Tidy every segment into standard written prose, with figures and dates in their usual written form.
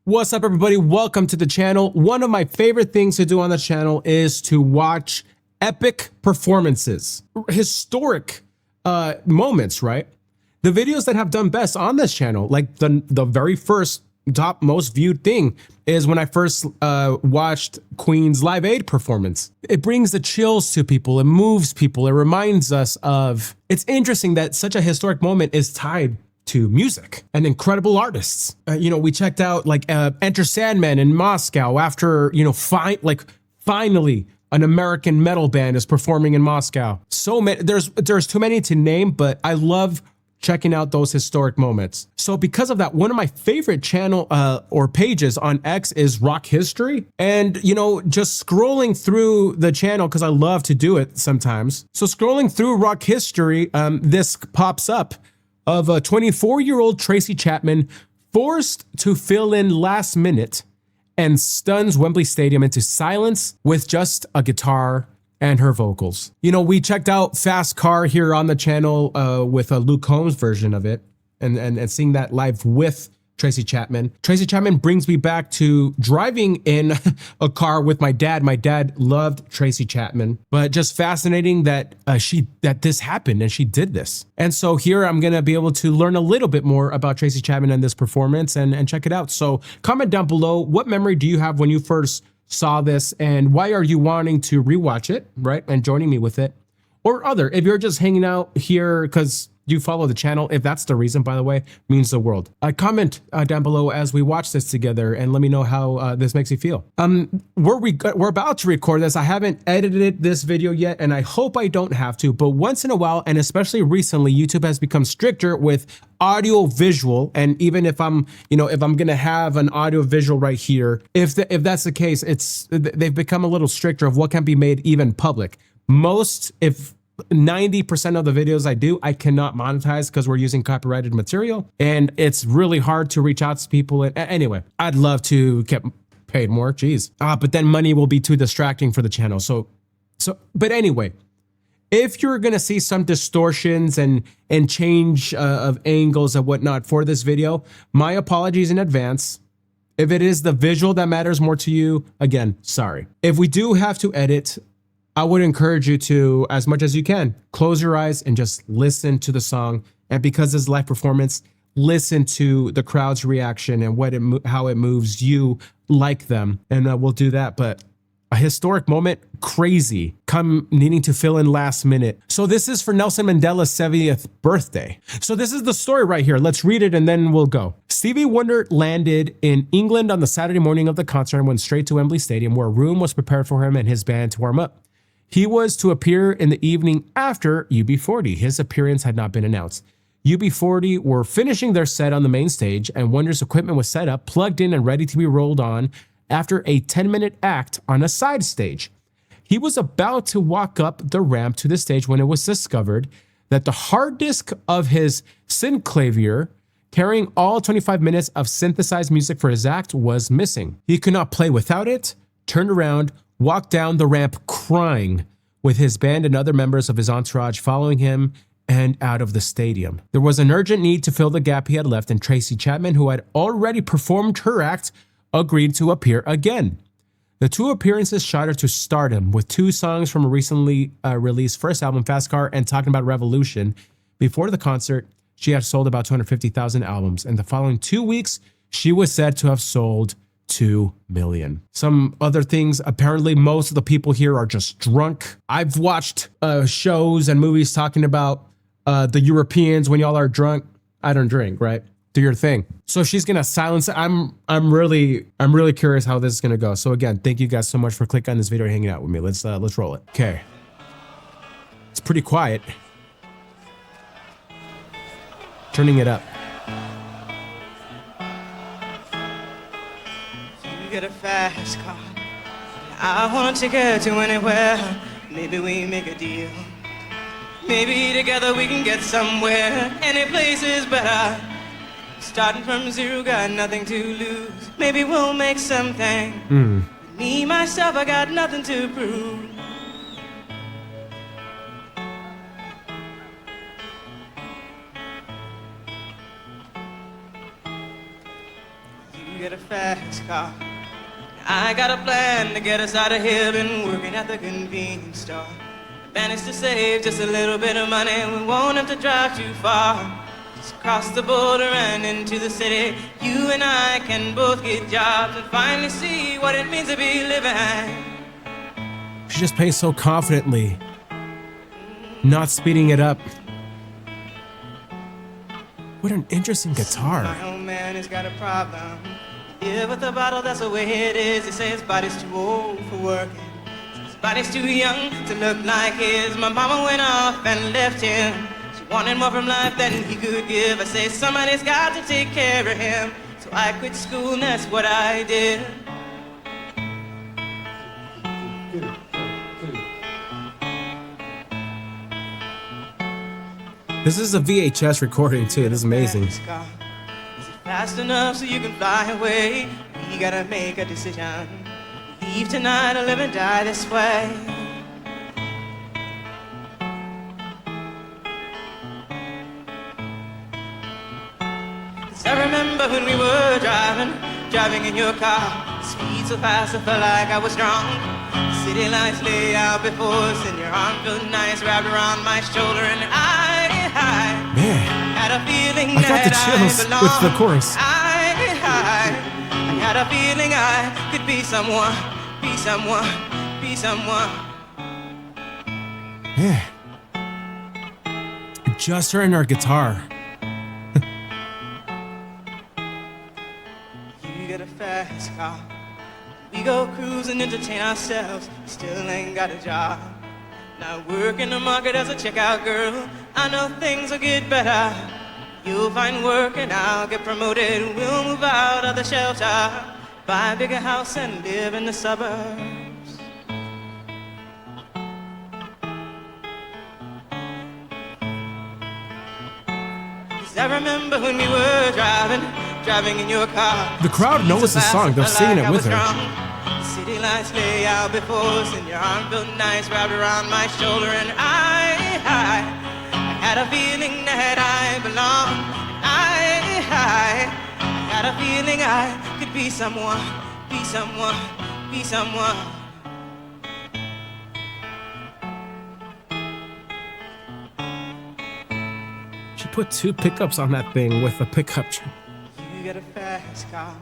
What's up, everybody? Welcome to the channel. One of my favorite things to do on the channel is to watch epic performances, historic moments, right? The videos that have done best on this channel, like the very first top most viewed thing is when I first watched Queen's Live Aid performance. It brings the chills to people, it moves people, it reminds us of, it's interesting that such a historic moment is tied to music and incredible artists. We checked out like Enter Sandman in Moscow after, finally an American metal band is performing in Moscow. So many, there's too many to name, but I love checking out those historic moments. So because of that, one of my favorite channel or pages on X is Rock History. And, just scrolling through the channel, because I love to do it sometimes. So scrolling through Rock History, this pops up of a 24-year-old Tracy Chapman forced to fill in last minute and stuns Wembley Stadium into silence with just a guitar and her vocals. We checked out Fast Car here on the channel with a Luke Combs version of it and seeing that live with Tracy Chapman. Tracy Chapman brings me back to driving in a car with my dad. My dad loved Tracy Chapman, but just fascinating that this happened and she did this. And so here I'm gonna be able to learn a little bit more about Tracy Chapman and this performance and check it out. So comment down below, what memory do you have when you first saw this and why are you wanting to rewatch it, right? And joining me with it. Or other, if you're just hanging out here because you follow the channel, if that's the reason, by the way, means the world. Comment down below as we watch this together and let me know how this makes you feel. We're about to record this. I haven't edited this video yet, and I hope I don't have to, but once in a while, and especially recently, YouTube has become stricter with audio visual. And even if I'm gonna have an audio visual right here, if that's the case, they've become a little stricter of what can be made even public. If 90% of the videos I do, I cannot monetize because we're using copyrighted material and it's really hard to reach out to people. Anyway, I'd love to get paid more, geez. But then money will be too distracting for the channel. But anyway, if you're gonna see some distortions and change of angles and whatnot for this video, my apologies in advance. If it is the visual that matters more to you, again, sorry. If we do have to edit, I would encourage you to, as much as you can, close your eyes and just listen to the song. And because it's live performance, listen to the crowd's reaction and how it moves you like them. And we'll do that. But a historic moment, crazy, come needing to fill in last minute. So this is for Nelson Mandela's 70th birthday. So this is the story right here. Let's read it and then we'll go. Stevie Wonder landed in England on the Saturday morning of the concert and went straight to Wembley Stadium, where a room was prepared for him and his band to warm up. He was to appear in the evening after UB40. His appearance had not been announced. UB40 were finishing their set on the main stage, and Wonder's equipment was set up, plugged in, and ready to be rolled on after a 10-minute act on a side stage. He was about to walk up the ramp to the stage when it was discovered that the hard disk of his synclavier, carrying all 25 minutes of synthesized music for his act, was missing. He could not play without it, turned around, walked down the ramp crying, with his band and other members of his entourage following him and out of the stadium. There was an urgent need to fill the gap he had left, and Tracy Chapman, who had already performed her act, agreed to appear again. The two appearances shot her to stardom with two songs from a recently released first album, Fast Car and Talking About Revolution. Before the concert, she had sold about 250,000 albums, and the following 2 weeks, she was said to have sold 2 million. Some other things, apparently most of the people here are just drunk. I've watched shows and movies talking about the Europeans when y'all are drunk. I don't drink, right? Do your thing. So she's gonna silence it. I'm really curious how this is gonna go. So again, thank you guys so much for clicking on this video and hanging out with me. Let's roll it. Okay. It's pretty quiet. Turning it up. Get a fast car. I want to take her to anywhere. Maybe we make a deal. Maybe together we can get somewhere. Any place is better. Starting from zero, got nothing to lose. Maybe we'll make something. Me, myself, I got nothing to prove. a fast car. I got a plan to get us out of here. Been working at the convenience store. Managed to save just a little bit of money. We won't have to drive too far. Just cross the border and into the city. You and I can both get jobs and finally see what it means to be living. She just plays so confidently, not speeding it up. What an interesting guitar. My old man has got a problem. Yeah, with the bottle, that's the way it is. He says his body's too old for working. His body's too young to look like his. My mama went off and left him. She wanted more from life than he could give. I say somebody's got to take care of him. So I quit school and that's what I did. This is a VHS recording too. This is amazing. Is it fast enough so you can fly away? We gotta make a decision. Leave tonight or live and die this way. Cause I remember when we were driving in your car. Speed so fast I felt like I was drunk. City lights lay out before us and your arm felt nice wrapped around my shoulder. And I had a feeling I got the chills with the chorus. I had a feeling I could be someone, be someone, be someone. Yeah. Just her and her guitar. You get a fast car. We go cruise and entertain ourselves. Still ain't got a job. Now work in the market as a checkout girl. I know things will get better. You'll find work and I'll get promoted. We'll move out of the shelter, buy a bigger house and live in the suburbs. Cause I remember when we were driving in your car. The crowd knows the song. They're singing it with her. City lights lay out before us and your arm felt nice wrapped around my shoulder. And I had a feeling that I belonged. I had a feeling I could be someone, be someone, be someone. She put 2 pickups on that thing with a pickup. You get a fast car.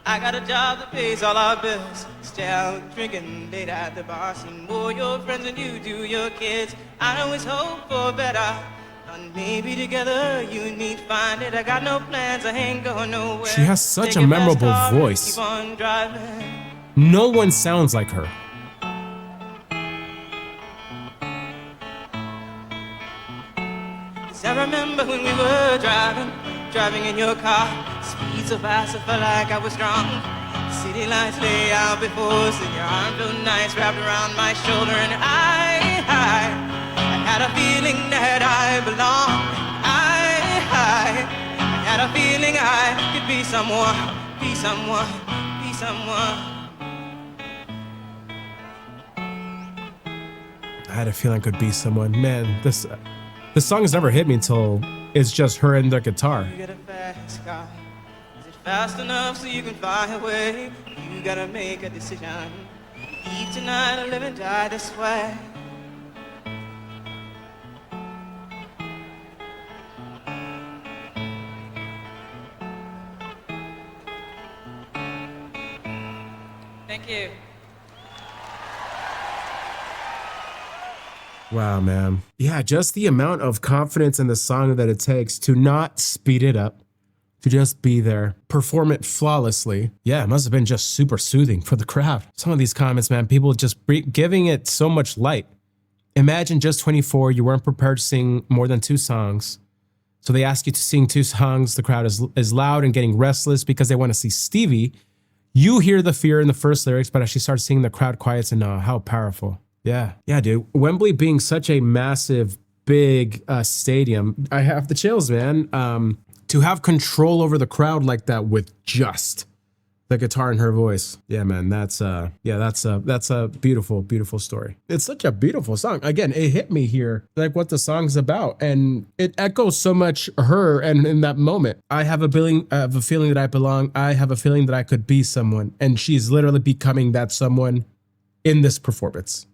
I got a job that pays all our bills. Stay out drinking late at the bar. See more your friends than you do your kids. I always hope for better. And maybe together you need find it. I got no plans, I ain't going nowhere. She has such a memorable voice. Keep on driving. No one sounds like her. Cause I remember when we were driving in your car. Speed so fast I felt like I was drunk. City lights lay out before us and your arm felt nice wrapped around my shoulder. And I had a feeling that I belonged. I had a feeling I could be someone, be someone, be someone. I had a feeling I could be someone. Man, this song has never hit me until it's just her and the guitar. You get a fast car. Is it fast enough so you can fly away? You gotta make a decision. Leave tonight or live and die this way. Thank you. Wow, man. Yeah, just the amount of confidence in the song that it takes to not speed it up, to just be there, perform it flawlessly. Yeah, it must have been just super soothing for the crowd. Some of these comments, man, people just giving it so much light. Imagine just 24, you weren't prepared to sing more than 2 songs. So they ask you to sing 2 songs. The crowd is loud and getting restless because they want to see Stevie. You hear the fear in the first lyrics, but as she starts singing, the crowd quiets and how powerful. Yeah, dude. Wembley being such a massive, big stadium, I have the chills, man. To have control over the crowd like that with just the guitar in her voice. Yeah, man, that's a beautiful, beautiful story. It's such a beautiful song. Again, it hit me here, like what the song's about. And it echoes so much her. And in that moment, I have a feeling that I belong. I have a feeling that I could be someone. And she's literally becoming that someone in this performance.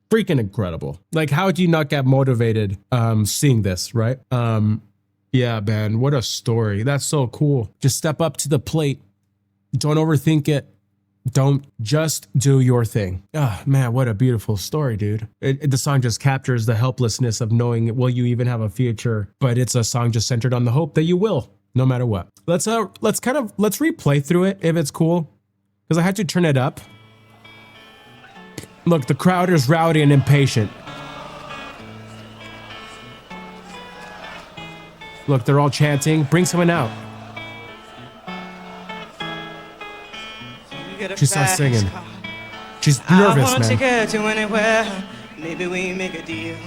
Freaking incredible. Like, how do you not get motivated seeing this, right? Yeah, man, what a story. That's so cool. Just step up to the plate. Don't overthink it. Don't, just do your thing. Oh, man, what a beautiful story, dude. The song just captures the helplessness of knowing, will you even have a future? But it's a song just centered on the hope that you will, no matter what. Let's replay through it if it's cool, because I had to turn it up. Look, the crowd is rowdy and impatient. Look, they're all chanting, bring someone out. She starts singing. She's nervous, I wanna take man. her to anywhere. Maybe we make a deal.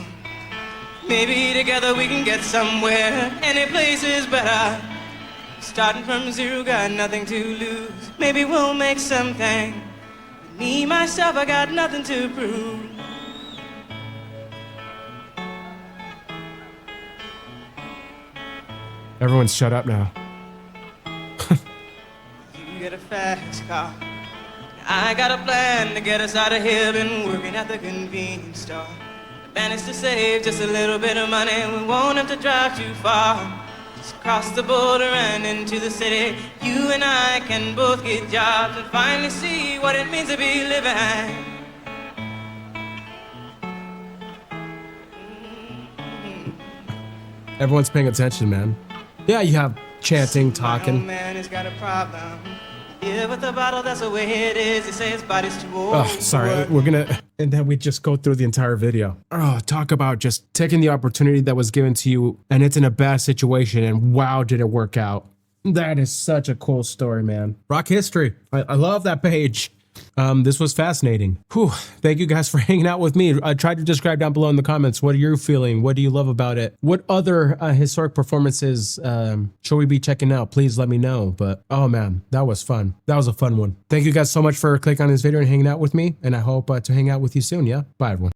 Maybe together we can get somewhere. Any place is better. Starting from zero, got nothing to lose. Maybe we'll make something. Me, myself, I got nothing to prove. Everyone's shut up now. You get a fast car. I got a plan to get us out of here. Been working at the convenience store. Managed to save just a little bit of money. We won't have to drive too far. Just cross the border and into the city. You and I can both get jobs and finally see what it means to be living. Everyone's paying attention, man. Yeah, you have chanting, My talking. old man has got a problem. Yeah, with the bottle, that's the way it is. He says his body's too old. Oh, sorry. We're gonna, and then we just go through the entire video. Oh, talk about just taking the opportunity that was given to you, and it's in a bad situation, and wow, did it work out. That is such a cool story, man. Rock history. I love that page. This was fascinating. Whew. Thank you guys for hanging out with me. I tried to describe down below in the comments, what are you feeling? What do you love about it? What other historic performances should we be checking out? Please let me know. But oh man, that was fun. That was a fun one. Thank you guys so much for clicking on this video and hanging out with me. And I hope to hang out with you soon. Yeah. Bye everyone.